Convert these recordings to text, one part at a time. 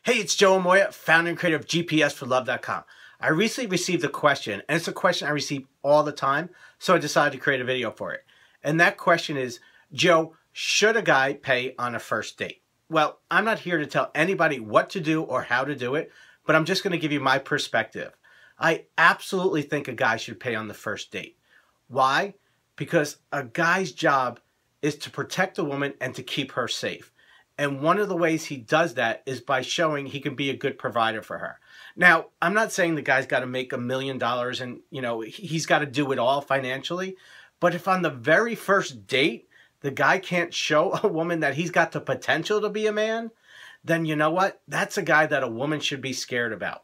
Hey, it's Joe Amoya, founder and creator of GPSforlove.com. I recently received a question, and it's a question I receive all the time, so I decided to create a video for it. And that question is, Joe, should a guy pay on a first date? Well, I'm not here to tell anybody what to do or how to do it, but I'm just going to give you my perspective. I absolutely think a guy should pay on the first date. Why? Because a guy's job is to protect a woman and to keep her safe. And one of the ways he does that is by showing he can be a good provider for her. Now, I'm not saying the guy's got to make $1 million and, he's got to do it all financially. But if on the very first date, the guy can't show a woman that he's got the potential to be a man, then you know what? That's a guy that a woman should be scared about.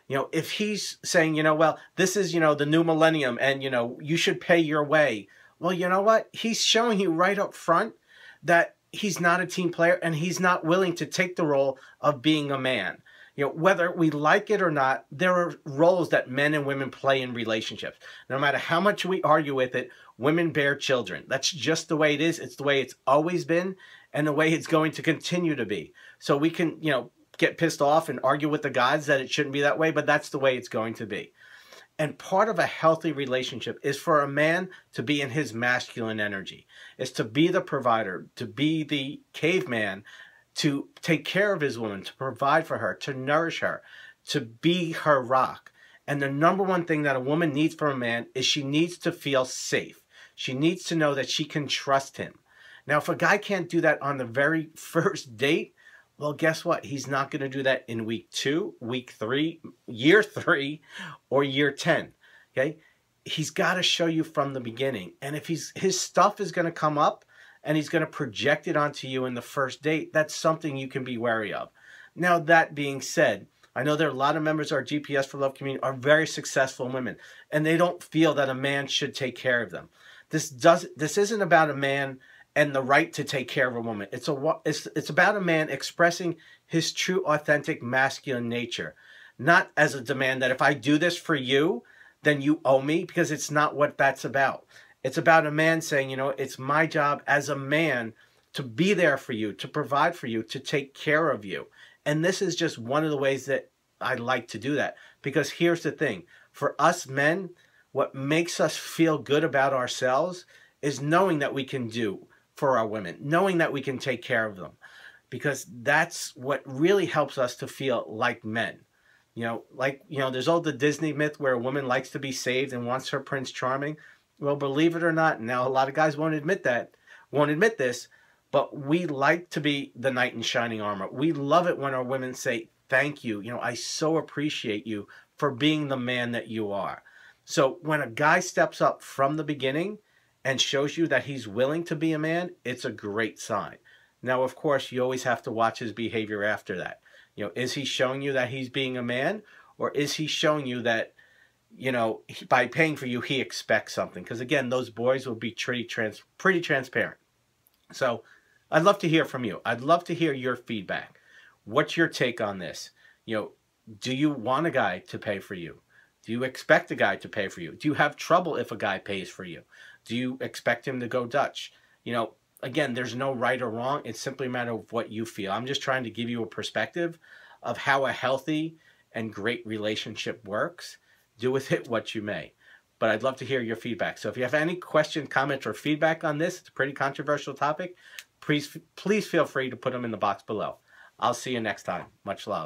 If he's saying, well, this is, the new millennium and, you should pay your way. Well, you know what? He's showing you right up front that he's not a team player and he's not willing to take the role of being a man. Whether we like it or not, there are roles that men and women play in relationships. No matter how much we argue with it, women bear children. That's just the way it is. It's the way it's always been and the way it's going to continue to be. So we can, get pissed off and argue with the guys that it shouldn't be that way, but that's the way it's going to be. And part of a healthy relationship is for a man to be in his masculine energy. Is to be the provider, to be the caveman, to take care of his woman, to provide for her, to nourish her, to be her rock. And the number one thing that a woman needs from a man is she needs to feel safe. She needs to know that she can trust him. Now, if a guy can't do that on the very first date, well, guess what? He's not going to do that in week 2, week 3, year 3, or year 10. Okay? He's got to show you from the beginning. And if his stuff is going to come up and he's going to project it onto you in the first date, that's something you can be wary of. Now, that being said, I know there are a lot of members of our GPS for Love community are very successful women, and they don't feel that a man should take care of them. This isn't about a man and the right to take care of a woman. It's about a man expressing his true, authentic, masculine nature. Not as a demand that if I do this for you, then you owe me, because it's not what that's about. It's about a man saying, it's my job as a man to be there for you, to provide for you, to take care of you. And this is just one of the ways that I like to do that. Because here's the thing. For us men, what makes us feel good about ourselves is knowing that we can do for our women, knowing that we can take care of them, because that's what really helps us to feel like men. There's all the Disney myth where a woman likes to be saved and wants her Prince Charming. Well, believe it or not, now a lot of guys won't admit this, but we like to be the knight in shining armor. We love it when our women say, thank you. I so appreciate you for being the man that you are. So when a guy steps up from the beginning and shows you that he's willing to be a man, it's a great sign. Now, of course, you always have to watch his behavior after that. Is he showing you that he's being a man, or is he showing you that, by paying for you, he expects something? Because again, those boys will be pretty transparent. So I'd love to hear from you. I'd love to hear your feedback. What's your take on this? Do you want a guy to pay for you? Do you expect a guy to pay for you? Do you have trouble if a guy pays for you? Do you expect him to go Dutch? Again, there's no right or wrong. It's simply a matter of what you feel. I'm just trying to give you a perspective of how a healthy and great relationship works. Do with it what you may. But I'd love to hear your feedback. So if you have any questions, comments, or feedback on this, it's a pretty controversial topic, please feel free to put them in the box below. I'll see you next time. Much love.